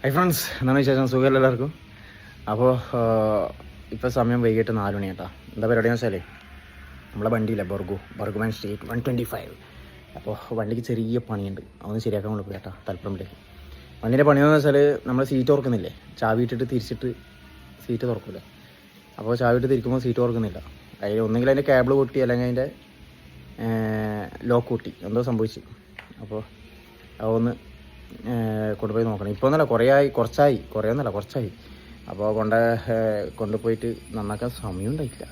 Hi friends, എന്താണ് വിശേഷം? സുഖമല്ല എല്ലാവർക്കും. അപ്പോൾ ഇപ്പോൾ സമയം വൈകിട്ട് 4 മണി കേട്ടോ. എന്താ പരിപാടിയെന്ന് വെച്ചാൽ നമ്മളെ വണ്ടിയില്ല ബർഗുമാൻ സ്ട്രീറ്റ് 125. അപ്പോൾ വണ്ടിക്ക് ചെറിയ പണിയുണ്ട്, അതൊന്ന് ശരിയാക്കാൻ കൊണ്ട് പോയി കേട്ടോ തലപ്പുറമ്പിലേക്ക്. വണ്ടീൻ്റെ പണിയെന്ന് വെച്ചാൽ നമ്മൾ സീറ്റ് തുറക്കുന്നില്ലേ, ചാവി ഇട്ടിട്ട് തിരിച്ചിട്ട് സീറ്റ് തുറക്കില്ല. അപ്പോൾ ചാവി ഇട്ട് തിരിക്കുമ്പോൾ സീറ്റ് തുറക്കുന്നില്ല. അതിൽ ഒന്നെങ്കിൽ അതിൻ്റെ കേബിൾ പൊട്ടി, അല്ലെങ്കിൽ അതിൻ്റെ ലോക്ക് പൊട്ടി, എന്തോ സംഭവിച്ചു. അപ്പോൾ അതൊന്ന് കൊണ്ടുപോയി നോക്കണം. ഇപ്പോൾ ഒന്നല്ല, കുറച്ചായി. അപ്പോൾ കൊണ്ടുപോയിട്ട് നന്നാക്കാൻ സമയം ഉണ്ടായിട്ടില്ല.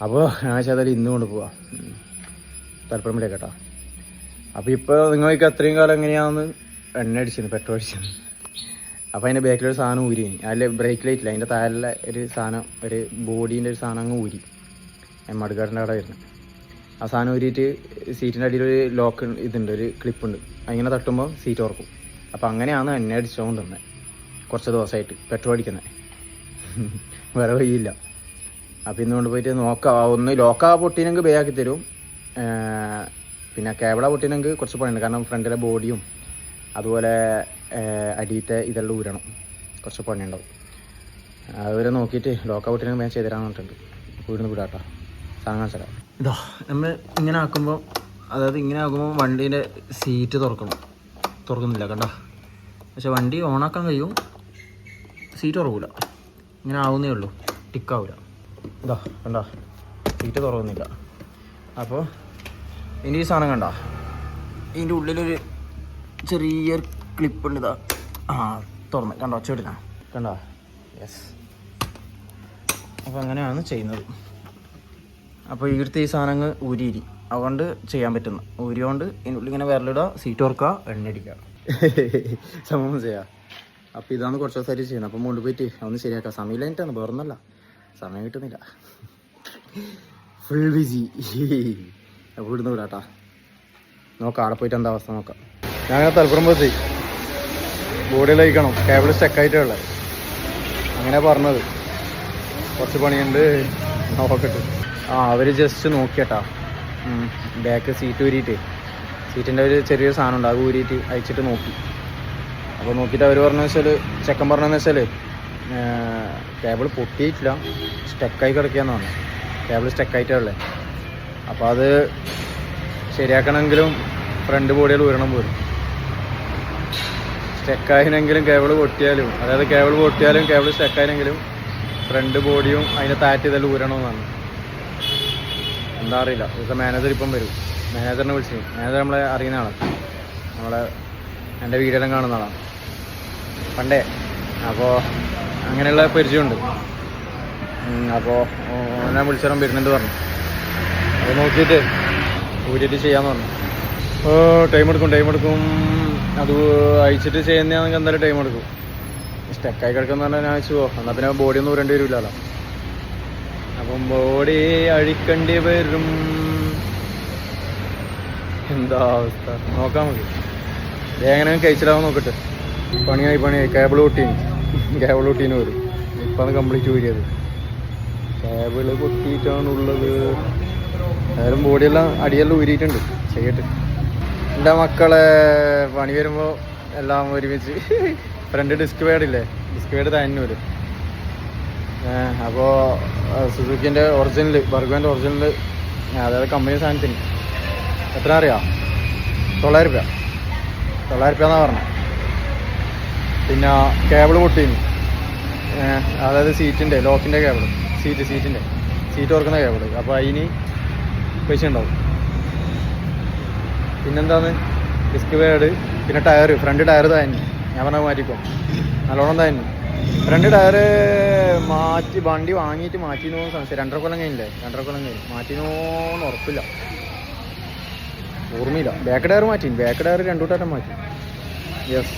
അപ്പോൾ ഞാൻ വെച്ചാൽ ഇന്ന് കൊണ്ടുപോവാം തലപ്പുറമ്പിലേക്ക് കേട്ടോ. അപ്പോൾ ഇപ്പോൾ നിങ്ങൾക്ക് അത്രയും കാലം എങ്ങനെയാണെന്ന് എണ്ണ അടിച്ചിരുന്നു, പെട്രോൾ അടിച്ചിരുന്നു. അപ്പോൾ അതിൻ്റെ ബാക്കിലൊരു സാധനം ഊരി, അതിൽ ബ്രേക്ക് ലൈറ്റില്ല, അതിൻ്റെ താഴെ ഒരു സാധനം, ഒരു ബോഡീൻ്റെ ഒരു സാധനം അങ്ങ് ഊരി. മടുക്കാടിൻ്റെ അവിടെ വരുന്നത് ആ സാധനം ഊരിയിട്ട് സീറ്റിൻ്റെ അടിയിലൊരു ലോക്ക് ഇതുണ്ട്, ഒരു ക്ലിപ്പുണ്ട്. അങ്ങനെ തട്ടുമ്പോൾ സീറ്റ് തുറക്കും. അപ്പോൾ അങ്ങനെയാണ് എണ്ണ അടിച്ചുകൊണ്ട് തന്നെ കുറച്ച് ദിവസമായിട്ട് പെട്രോൾ അടിക്കുന്നത്. വേറെ വഴിയില്ല. അപ്പോൾ ഇന്ന് കൊണ്ടുപോയിട്ട് നോക്കാം. ഒന്ന് ലോക്കാ പൊട്ടിനെങ്കിൽ ബേയാക്കി തരും. പിന്നെ കേബിള പൊട്ടിനെങ്കിൽ കുറച്ച് പണിയുണ്ട്, കാരണം ഫ്രണ്ടിലെ ബോഡിയും അതുപോലെ അടിയത്തെ ഇതെല്ലാം ഊരണം, കുറച്ച് പണിയുണ്ടാവും. അവരെ നോക്കിയിട്ട് ലോക്കാ പൊട്ടിനെങ്കിൽ ഞാൻ ചെയ്തു തരാമെന്ന് പറഞ്ഞിട്ടുണ്ട്. വീടിന് വിടാട്ടോ, സാധനം കാണിച്ചാൽ ഇതാ. നമ്മൾ ഇങ്ങനെ ആക്കുമ്പോൾ, അതായത് ഇങ്ങനെ ആക്കുമ്പോൾ വണ്ടീൻ്റെ സീറ്റ് തുറക്കുന്നില്ല കണ്ടോ. പക്ഷെ വണ്ടി ഓണാക്കാൻ കഴിയും, സീറ്റ് തുറക്കില്ല. ഇങ്ങനെ ആവുന്നേ ഉള്ളൂ, ടിക്കാവില്ല. ഇതാ കണ്ടോ, സീറ്റ് തുറക്കുന്നില്ല. അപ്പോൾ ഇനി ഈ സാധനം കണ്ടോ, ഇതിൻ്റെ ഉള്ളിലൊരു ചെറിയൊരു ക്ലിപ്പുണ്ട്. ഇതാ തുറന്ന് കണ്ടോ, ഒച്ചയിട്ടില്ല കണ്ടോ. യെസ്, അപ്പോൾ അങ്ങനെയാണ് ചെയ്യുന്നത്. അപ്പോൾ ഇവിടുത്തെ ഈ സാധനങ്ങൾ ഊരിയിരി, അതുകൊണ്ട് ചെയ്യാൻ പറ്റുന്നു. ഊരിയോണ്ട് ഇതിനുള്ളിൽ ഇങ്ങനെ വിരലിടുക, സീറ്റ് തുറക്കുക, എണ്ണയടിക്കുക, സംഭവം ചെയ്യാം. അപ്പോൾ ഇതാണ് കുറച്ച് ദിവസമായിട്ട് ചെയ്യുന്നത്. അപ്പം മുകളിൽ പോയിട്ട് ഒന്ന് ശരിയാക്കാം. സമയം കഴിഞ്ഞിട്ടാണ്, വേറൊന്നല്ല, സമയം കിട്ടുന്നില്ല, ഫുൾ ബിസി. അപ്പോൾ ഇവിടുന്ന് വിടാട്ടാ, നോക്കാം അവിടെ പോയിട്ട് എന്താ അവസ്ഥ നോക്കാം. ഞാൻ തലപ്പുറം പോയി ബോഡിയിൽ അയക്കണം, കേബിൾ സ്റ്റക്കായിട്ടുള്ളത് അങ്ങനെ പറഞ്ഞത്. കുറച്ച് പണിയുണ്ട്, നോക്കട്ടെ. അവർ ജസ്റ്റ് നോക്കിയട്ടാ, ബാക്ക് സീറ്റ് ഊരിയിട്ട്, സീറ്റിൻ്റെ ഒരു ചെറിയൊരു സാധനം ഉണ്ട്, അത് ഊരിയിട്ട് അയച്ചിട്ട് നോക്കി. അപ്പോൾ നോക്കിയിട്ട് അവർ പറഞ്ഞതെന്ന് വെച്ചാൽ, ചെക്കൻ പറഞ്ഞതെന്ന് വെച്ചാൽ കേബിൾ പൊട്ടിയിട്ടില്ല, സ്റ്റക്കായി കിടക്കുകയെന്ന് പറഞ്ഞു. കേബിൾ സ്റ്റക്കായിട്ടേ. അപ്പോൾ അത് ശരിയാക്കണമെങ്കിലും ഫ്രണ്ട് ബോഡിയിൽ ഊരണം പോലും. സ്റ്റക്കായിനെങ്കിലും കേബിൾ പൊട്ടിയാലും, അതായത് കേബിൾ സ്റ്റക്കായിനെങ്കിലും ഫ്രണ്ട് ബോഡിയും അതിൻ്റെ താറ്റ് ഇതെല്ലാം ഊരണമെന്നാണ്. എന്താ അറിയില്ല. ഇപ്പം മാനേജർ ഇപ്പം വരും, മാനേജറിനെ വിളിച്ചു. മാനേജർ നമ്മളെ അറിയുന്ന ആളാണ്, എൻ്റെ വീഡിയോയിലും കാണുന്ന ആളാണ് പണ്ടേ. അപ്പോൾ അങ്ങനെയുള്ള പരിചയമുണ്ട്. അപ്പോൾ ഞാൻ വിളിച്ചാലും വരുന്നുണ്ട് പറഞ്ഞു. അപ്പോൾ നോക്കിയിട്ട് ഊരിയിട്ട് ചെയ്യാമെന്ന് പറഞ്ഞു. ടൈം എടുക്കും. അത് അയച്ചിട്ട് ചെയ്യുന്നതാണെങ്കിൽ എന്തായാലും ടൈം എടുക്കും. സ്റ്റക്കായി കിടക്കുന്ന പറഞ്ഞാൽ ഞാൻ വെച്ചു എന്നാൽ പിന്നെ ബോഡി ഒന്നും ഊരേണ്ടി വരില്ലല്ലോ. അപ്പം ബോഡി അഴിക്കേണ്ടി വരും. എന്താ അവസ്ഥ നോക്കാൻ മതി. എങ്ങനെ കഴിച്ചിടാമെന്ന് നോക്കട്ടെ. പണിയായി കേബിൾ പൊട്ടീന് വരും. ഇപ്പം അത് കംപ്ലീറ്റ് ഊരിയത്. കേബിൾ പൊട്ടിയിട്ടാണുള്ളത്. ഏതായാലും ബോഡിയെല്ലാം അടിയെല്ലാം ഊരിയിട്ടുണ്ട്, ചെയ്യട്ടെ. എൻ്റെ മക്കളെ പണി വരുമ്പോൾ എല്ലാം ഒരുമിച്ച്. ഫ്രണ്ട് ഡിസ്ക് പേഡ് തന്നെ വരും. അപ്പോൾ സുസുക്കിൻ്റെ ഒറിജിനൽ, ബർഗോൻ്റെ ഒറിജിനൽ, അതായത് കമ്പനി സാധനത്തിന് എത്ര അറിയാം? 900 രൂപ എന്നാണ് പറഞ്ഞത്. പിന്നെ കേബിൾ പൊട്ടീന്, അതായത് സീറ്റിൻ്റെ ലോക്കിൻ്റെ കേബിൾ, സീറ്റ് തുറക്കുന്ന കേബിൾ. അപ്പോൾ അതിന് പൈസ ഉണ്ടാവും. പിന്നെന്താന്ന്, ഡിസ്ക് പേഡ്, പിന്നെ ടയർ, ഫ്രണ്ട് ടയർ തന്നെ. ഞാൻ പറഞ്ഞാൽ മാറ്റിക്കോ, നല്ലോണം തന്നെ. ഫ്രണ്ട് ടയർ മാറ്റി, വണ്ടി വാങ്ങിയിട്ട് മാറ്റിനോ സംശയം. 2.5 കൊല്ലം കഴിഞ്ഞില്ലേ, മാറ്റിനോന്ന് ഉറപ്പില്ല, ഓർമ്മയില്ല. ബാക്ക് ടയർ 2 വട്ടം മാറ്റി. യെസ്,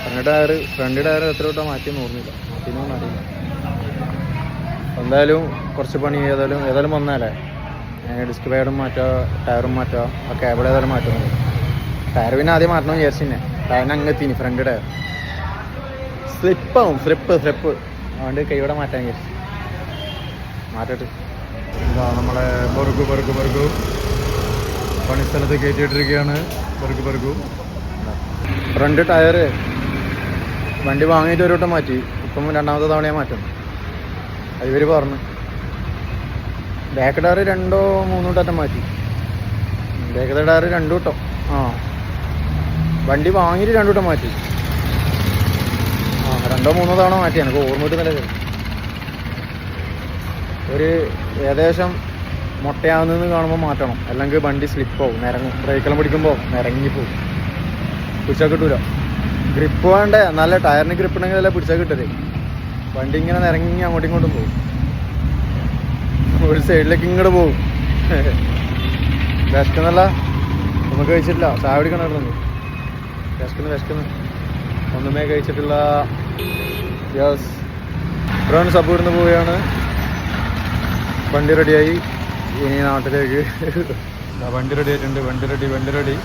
ഫ്രണ്ട് ടയർ എത്ര വട്ടം മാറ്റിയെന്ന് ഓർമ്മയില്ല, മാറ്റിനോന്ന് അറിയില്ല. എന്തായാലും കുറച്ച് പണി ഏതായാലും വന്നാലേ. ഡിസ്ക് പേഡും മാറ്റുക, ടയറും മാറ്റുക, ആ കേബിൾ ഏതായാലും മാറ്റുന്നത്. ടയർ പിന്നെ ആദ്യം മാറ്റണമെന്ന് വിചാരിച്ചിന്നെ, ടയറിന് അങ്ങെത്തിന് ഫ്രണ്ട് ടയർ സ്ലിപ്പ് അതുകൊണ്ട് കൈയോടെ മാറ്റാൻ വിചാരിച്ചു. മാറ്റട്ടെ. എന്താ നമ്മളെ ബർഗു പണിസ്ഥലത്ത് കയറ്റിയിട്ടിരിക്കുകയാണ്. ബർഗു ഫ്രണ്ട് ടയർ വണ്ടി വാങ്ങിയിട്ട് ഒരു വട്ടം മാറ്റി, ഇപ്പം രണ്ടാമത്തെ തവണയാണ് മാറ്റുന്നത്. അത് ഇവർ പറഞ്ഞു. ബാക്ക് ടയർ 2-3 വട്ടം മാറ്റി. ബാക്ക് ടയർ 2 വട്ടം. വണ്ടി വാങ്ങിയിട്ട് 2 വട്ടം മാറ്റി. 2-3 തവണ മാറ്റി. എനിക്ക് ഓർമ്മ കിട്ടുന്നില്ല. ഒരു ഏകദേശം മുട്ടയാവുന്നതെന്ന് കാണുമ്പോൾ മാറ്റണം, അല്ലെങ്കിൽ വണ്ടി സ്ലിപ്പാവും, നിരങ്ങും. ബ്രേക്കെല്ലാം പിടിക്കുമ്പോൾ നിരങ്ങിപ്പോവും, പിടിച്ചാൽ കിട്ടൂല. ഗ്രിപ്പ് വേണ്ടേ, നല്ല ടയറിന് ഗ്രിപ്പ് ഉണ്ടെങ്കിൽ അല്ല പിടിച്ചാൽ കിട്ടരുത്. വണ്ടി ഇങ്ങനെ നിരങ്ങി അങ്ങോട്ടും ഇങ്ങോട്ടും പോകും, ഒരു സൈഡിലേക്ക് ഇങ്ങോട്ട് പോകും. വിശക്കുന്നല്ല, നമുക്ക് കഴിച്ചിട്ടില്ല. ചായ പിടിക്കണമായിരുന്നു. വിശക്കുന്നു. ഒന്നുമേ കഴിച്ചിട്ടില്ല. യെസ് ഫ്രണ്ട്സ്, അപ്പോൾ ഇവിടുന്ന് പോവുകയാണ്. വണ്ടി റെഡിയായി. ഇനി നാട്ടിലേക്ക്. വണ്ടി റെഡി ആയിട്ടുണ്ട്. വണ്ടി റെഡി.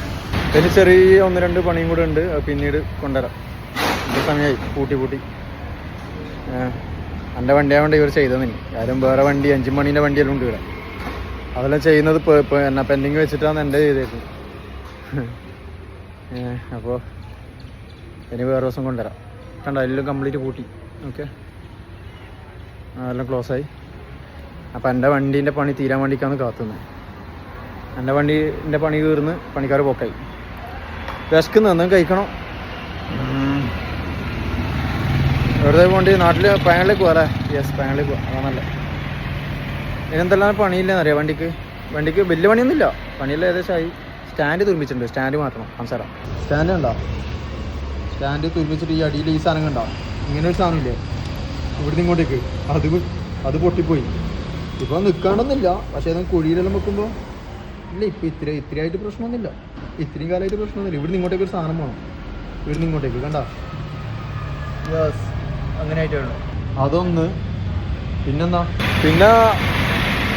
ഇനി ചെറിയ 1-2 പണിയും കൂടെ ഉണ്ട്. അത് പിന്നീട് കൊണ്ടുവരാം. സമയമായി പൂട്ടി. എൻ്റെ വണ്ടിയായതുകൊണ്ട് ഇവർ ചെയ്തതിന്. ആരും വേറെ വണ്ടി 5 മണീൻ്റെ വണ്ടിയെല്ലാം ഉണ്ട് ഇവിടെ. അതെല്ലാം ചെയ്യുന്നത് എന്നാ പെൻഡിങ് വെച്ചിട്ടാണ് എൻ്റെ ചെയ്തേക്കുന്നത്. അപ്പോൾ ഇനി വേറെ ദിവസം കൊണ്ടുവരാം. കണ്ടോ, എല്ലാം കംപ്ലീറ്റ് പൂട്ടി. ഓക്കെ, അതെല്ലാം ക്ലോസായി. അപ്പം എൻ്റെ വണ്ടീൻ്റെ പണി തീരാൻ വേണ്ടിക്കാണ് കാത്തുന്നത്. എൻ്റെ വണ്ടീൻ്റെ പണി തീർന്ന് പണിക്കാർ പോക്കായി. വിശക്കുന്നു, എന്തെങ്കിലും കഴിക്കണം. വെറുതെ കൊണ്ട് നാട്ടിൽ പയങ്ങളിലേക്ക് പോകാം അല്ലേ? യെസ്, പയങ്ങളിലേക്ക് പോകാം. അതാണല്ല. ഇതിനെന്തെല്ലാം പണിയില്ലെന്നറിയാം വണ്ടിക്ക് വലിയ പണിയൊന്നുമില്ല. പണിയെല്ലാം ഏകദേശമായി. സ്റ്റാൻഡ് തുരുമ്പിച്ചിട്ടുണ്ട്. സ്റ്റാൻഡ് മാറ്റണം. സംസാരം സ്റ്റാൻഡ് ഉണ്ടോ? സ്റ്റാൻഡ് തുരുമ്പിച്ചിട്ട് ഈ അടിയിൽ ഈ സാധനം കണ്ടോ? ഇങ്ങനെ ഒരു സാധനം ഇല്ലേ ഇവിടുന്ന് ഇങ്ങോട്ടേക്ക്, അത് പൊട്ടിപ്പോയി. ഇപ്പോൾ നിൽക്കാണ്ടൊന്നുമില്ല, പക്ഷേ അത് കുഴിയിലെല്ലാം വെക്കുമ്പോൾ ഇല്ല. ഇപ്പോൾ ഇത്തിരിയായിട്ട് പ്രശ്നമൊന്നുമില്ല. ഇത്രയും കാലമായിട്ട് പ്രശ്നമൊന്നുമില്ല. ഇവിടുന്ന് ഇങ്ങോട്ടേക്ക് ഒരു സാധനം വേണം. ഇവിടുന്ന് ഇങ്ങോട്ടേക്ക് കണ്ട. യെസ്, അങ്ങനെ ആയിട്ടാണ്. അതൊന്ന്. പിന്നെ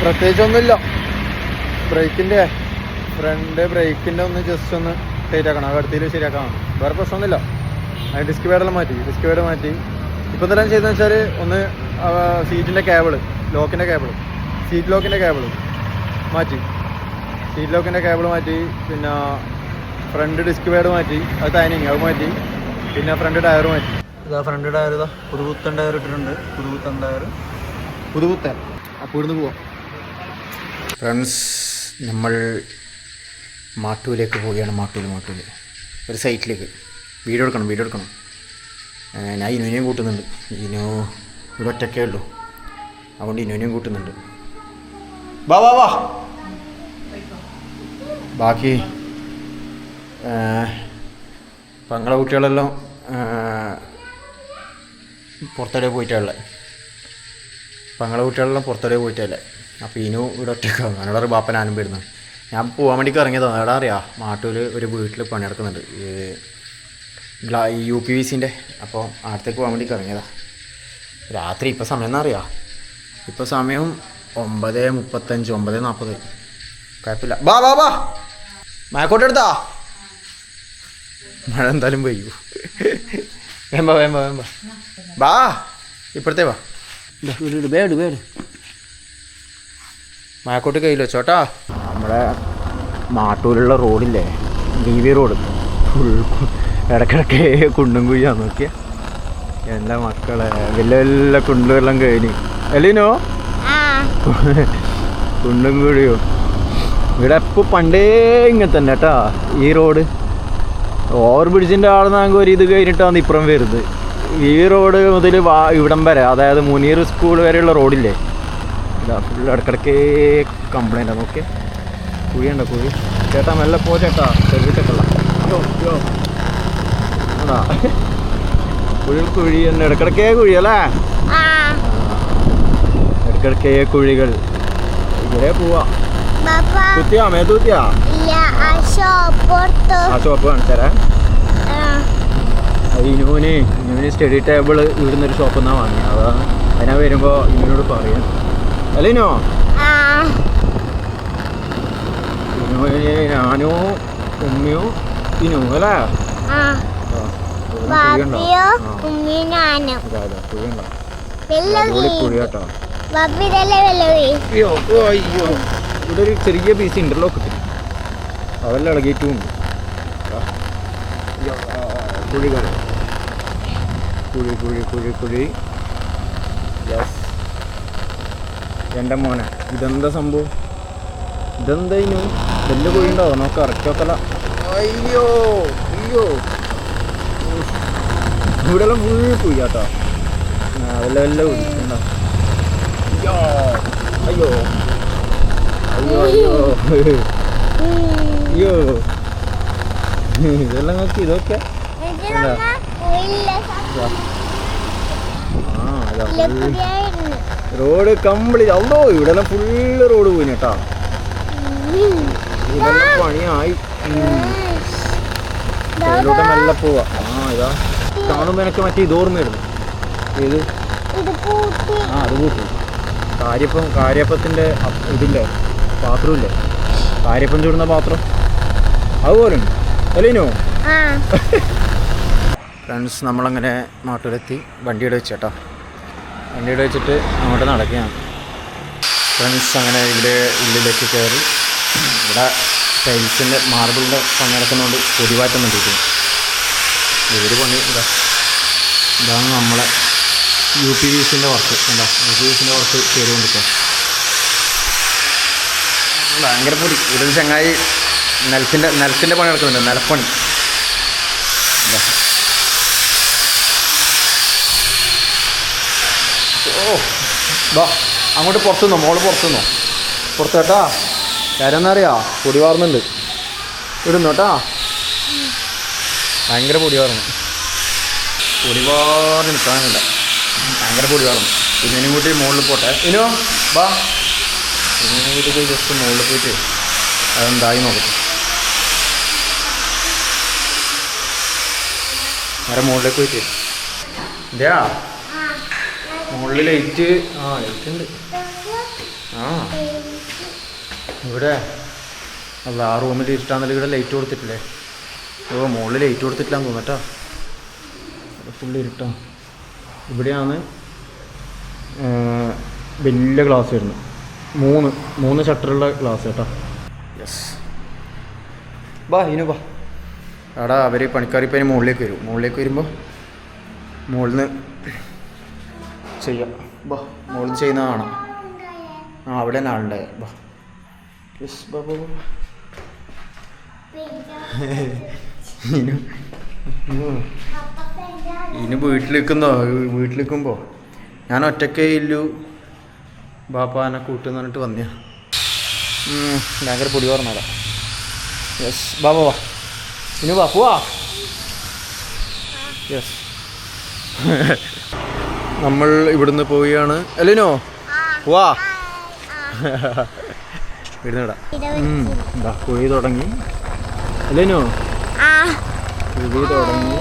പ്രത്യേകിച്ചൊന്നുമില്ല. ബ്രേക്കിൻ്റെ ഫ്രണ്ട് ബ്രേക്കിൻ്റെ ഒന്ന് ജസ്റ്റ് ഒന്ന് ടൈറ്റ് ആക്കണം. അടുത്തിൽ ശരിയാക്കണം. വേറെ പ്രശ്നമൊന്നുമില്ല. അത് ഡിസ്ക് പേഡ് മാറ്റി. ഇപ്പോൾ എന്തെല്ലാം ചെയ്തെന്ന് വെച്ചാൽ ഒന്ന് സീറ്റിൻ്റെ കേബിള്, സീറ്റ് ലോക്കിൻ്റെ കേബിള് മാറ്റി. പിന്നെ ഫ്രണ്ട് ഡിസ്ക് പേഡ് മാറ്റി. അത് ടൈനിങ് അത് മാറ്റി. പിന്നെ ഫ്രണ്ട് ടയർ മാറ്റി. ഫ്രണ്ട് ടയർ പുതുപുത്തൻ ടയർ ഇട്ടിട്ടുണ്ട്. പുതുപുത്തൻ. അപ്പോൾ ഇവിടുന്ന് പോവാം. ഫ്രണ്ട്സ്, നമ്മൾ മാട്ടൂലേക്ക് പോവുകയാണ്. മാട്ടൂൽ ഒരു സൈറ്റിലേക്ക്. വീഡിയോ എടുക്കണം. ഞാൻ ഇനുവിനെയും കൂട്ടുന്നുണ്ട്. ഇനു ഇവിടെ ഒറ്റക്കേ ഉള്ളൂ, അതുകൊണ്ട് ഇനുവിനെയും കൂട്ടുന്നുണ്ട്. വാ. ബാക്കി പങ്ങളെ കുട്ടികളെല്ലാം പുറത്തടെ പോയിട്ടല്ലേ. അപ്പോൾ ഇനു ഇവിടെ ഒറ്റക്കാണ്. എന്നോടൊരു ബാപ്പനാനും വരുന്നത്. ഞാൻ പോകാൻ വേണ്ടിക്ക് ഇറങ്ങിയതാണ്. എവിടെ അറിയാം, മാട്ടൂർ ഒരു വീട്ടിൽ പണിയെടുക്കുന്നുണ്ട്, UPVCൻ്റെ. അപ്പോൾ അടുത്തേക്ക് പോകാൻ വേണ്ടിക്ക് ഇറങ്ങിയതാണ്. രാത്രി ഇപ്പോൾ സമയം എന്നറിയാം. ഇപ്പോൾ സമയം 9:35, 9:40. കുഴപ്പമില്ല. വാ. മഴക്കോട്ടെടുത്താ. മഴ എന്തായാലും പെയ്യൂ. വേമ്പ വാ. ഇപ്പഴത്തേ വാ. ബേഡ് മഴക്കോട്ട് കയ്യിൽ വെച്ചോട്ടാ. നമ്മുടെ മാട്ടൂരുള്ള റോഡില്ലേ, DV റോഡ്, ഫുൾ ഇടക്കിടക്ക് കുണ്ടും കുഴിയാന്ന് നോക്കിയ. എല്ലാ മക്കളെ വലിയ കുണ്ടുമെല്ലാം കഴിഞ്ഞ്. എലീനോ കുണ്ടും കുഴിയോ. ഇവിടെ എപ്പോൾ പണ്ടേ ഇങ്ങനെ തന്നെ കേട്ടാ ഈ റോഡ്. ഓവർ ബ്രിഡ്ജിൻ്റെ ആളെന്നാകുമ്പോൾ ഒരു ഇത് കഴിഞ്ഞിട്ടാണ് ഇപ്പുറം വരുന്നത്. ഈ റോഡ് മുതൽ ഇവിടം വരെ, അതായത് മുനീർ സ്കൂൾ വരെയുള്ള റോഡില്ലേ, ഇതാ ഫുൾ ഇടക്കിടക്കേ കംപ്ലൈൻ്റ് ആണ്. ഓക്കെ, കുഴിയുണ്ടോ? കുഴി ചേട്ടാ മെല്ലെ പോ ചേട്ടാ, ചെറുതല്ല. അതാ കുഴി തന്നെ, ഇടക്കിടക്കേ കുഴിയല്ലേ, ഇടക്കിടക്കേ കുഴികൾ. ഇവിടെ പോവാ. തൂത്തിയാ മേത്തൂത്തിയാ? ആ ഷോപ്പ് കാണിച്ചാരാ? ഇനുവിന് സ്റ്റഡി ടേബിൾ ഇവിടുന്നൊരു ഷോപ്പിൽ നിന്നാണ് വാങ്ങിയത്. അതാണ് അതിനാ വരുമ്പോൾ ഇനുവിനോട് പറയാം. അല്ല ഇനോ, ഇനുവിന് ഞാനോ ഉമ്മയോ ഇനു അല്ലേ? കുഴിയാട്ടോ. അയ്യോ, ഇവിടെ ഒരു ചെറിയ പീസ് ഇന്റർലോക്ക് ഇട്ടിട്ട് അതെല്ലാം ഇളകിയിട്ടുമുണ്ട്. കുഴികൾ കുഴി കുഴി കുഴി കുഴി. യെസ്, എൻ്റെ മോനെ. ഇതെന്താ സംഭവം? ഇതെന്തായിരുന്നു? വലിയ കുഴി ഉണ്ടോ? നമുക്ക് ഇറക്കിയൊക്കല. അയ്യോ അയ്യോ, ഇവിടെ എല്ലാം ഫുൾ കുഴി കേട്ടോ. വല്ല വല്ല കുഴി ഉണ്ടോ? അയ്യോ അയ്യോ അയ്യോ അയ്യോ അയ്യോ, ഇതെല്ലാം നോക്കി. ഇതൊക്കെ റോഡ് കംപ്ലീറ്റ്. അല്ലോ ഇവിടെ എല്ലാം ഫുള്ള് റോഡ് പോയി കേട്ടാ. ഇതെല്ലാം പണിയായി. ഇതിലൂടെ മെല്ലെ പോവാ. ഇതാ കാണുമ്പോ എനിക്ക് മറ്റേ ഇതോർമ്മയായിരുന്നു. ഏത്? അത് കൂട്ടി. കാര്യപ്പത്തിൻ്റെ ഇതില്ലേ, പാത്രമില്ലേ, കാര്യപ്പം ചൂടുന്ന പാത്രം, അതുപോലെ അല്ലേനോ? ഫ്രണ്ട്സ്, നമ്മളങ്ങനെ നാട്ടിലെത്തി. വണ്ടിയുടെ വെച്ചേട്ടാ. വണ്ടിയുടെ വെച്ചിട്ട് അങ്ങോട്ട് നടക്കുകയാണ് ഫ്രണ്ട്സ്. അങ്ങനെ ഇവിടെ ഉള്ളിലേക്ക് കയറി. ഇവിടെ ടൈൽസിൻ്റെ മാർബിളിൻ്റെ പണി നടക്കുന്നതുകൊണ്ട് പൊടിവാറ്റം വേണ്ടിയിരിക്കുന്നു. ഇവർ പണി ഇതാണ് നമ്മളെ UPVCൻ്റെ വർക്ക്. എന്താ UPVCൻ്റെ വർക്ക് ചെയ്തുകൊണ്ടിരിക്കുക. ഭയങ്കര പൊടി. ഇവിടെ ചങ്ങായി നിലത്തിൻ്റെ പണി നടക്കുന്നുണ്ട്. നിലപ്പണി. ബാ അങ്ങോട്ട് പുറത്തുനിന്നോ, മോള് പുറത്തുനിന്നോ, പുറത്ത് കേട്ടാ. കാര്യം എന്നാ അറിയാ, പൊടി വാർന്നുണ്ട്. ഇടുന്നു കേട്ടാ. ഭയങ്കര പൊടി വാർന്നു. പൊടി വാർന്ന് നിൽക്കാനില്ല. ഭയങ്കര പൊടി വാർന്നു. പിന്നെ കൂട്ടി മുകളിൽ പോട്ടെ. ഇനോ ബാ, പിന്നെ കൂട്ടി പോയി ജസ്റ്റ് മുകളിൽ പോയിട്ട് അതെന്തായി നോക്കട്ടെ. നേരെ മുകളിലേക്ക് പോയിട്ട് ഇതാ മുകളിൽ ലൈറ്റ്. ലൈറ്റ് ഉണ്ട്. ഇവിടെ അല്ല, ആ റൂമിൽ ഇരിട്ടാന്നല്ല ഇവിടെ ലൈറ്റ് കൊടുത്തിട്ടില്ലേ. മുകളിൽ ലൈറ്റ് കൊടുത്തിട്ടില്ലാന്ന് തോന്നട്ടാ. ഫുള്ള് ഇരുട്ടാ. ഇവിടെയാണ് വലിയ ഗ്ലാസ് വരുന്നത്. മൂന്ന് ഷട്ടറുള്ള ഗ്ലാസ് കേട്ടോ. യെസ്, ബാ ഇനു ബാ. എടാ അവർ പണിക്കാരിപ്പോൾ അതിന് മുകളിലേക്ക് വരും. മുകളിലേക്ക് വരുമ്പോൾ മുകളിൽ നിന്ന് ചെയ്യാം. ബാ, മുകളിൽ ചെയ്യുന്ന കാണാം. അവിടെ തന്നെ ആളുണ്ടായ. ബാ യെസ്, ബാ ബാ. ഇനി വീട്ടിലിരിക്കുമ്പോൾ ഞാൻ ഒറ്റക്കേ ഇല്ലു. ബാപ്പാനെ കൂട്ടെന്ന് പറഞ്ഞിട്ട് വന്നിയാ. ഭയങ്കര പൊടി പറഞ്ഞാടാ. യെസ്, ബാ ബാ. ഇനി വാ പോവാ. യെസ്, നമ്മൾ ഇവിടുന്ന് പോവുകയാണ്. അല്ലേനോ വാ. ഇവിടുന്ന് ഇടാ. കുഴി തുടങ്ങി. അല്ലേനോ കുഴി തുടങ്ങി.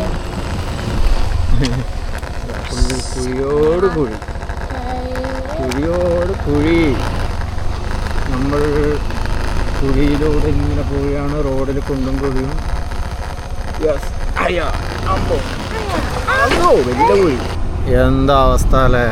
കുഴിയോട് കുഴി, കുഴിയോട് കുഴി. നമ്മൾ കുഴിയിലൂടെ ഇങ്ങനെ പോവുകയാണ്. റോഡിൽ കുണ്ടും കുഴിയും. യെസ്, അയ്യോ അമ്പോ വലിയ കുഴി. എന്താ അവസ്ഥ അല്ലേ.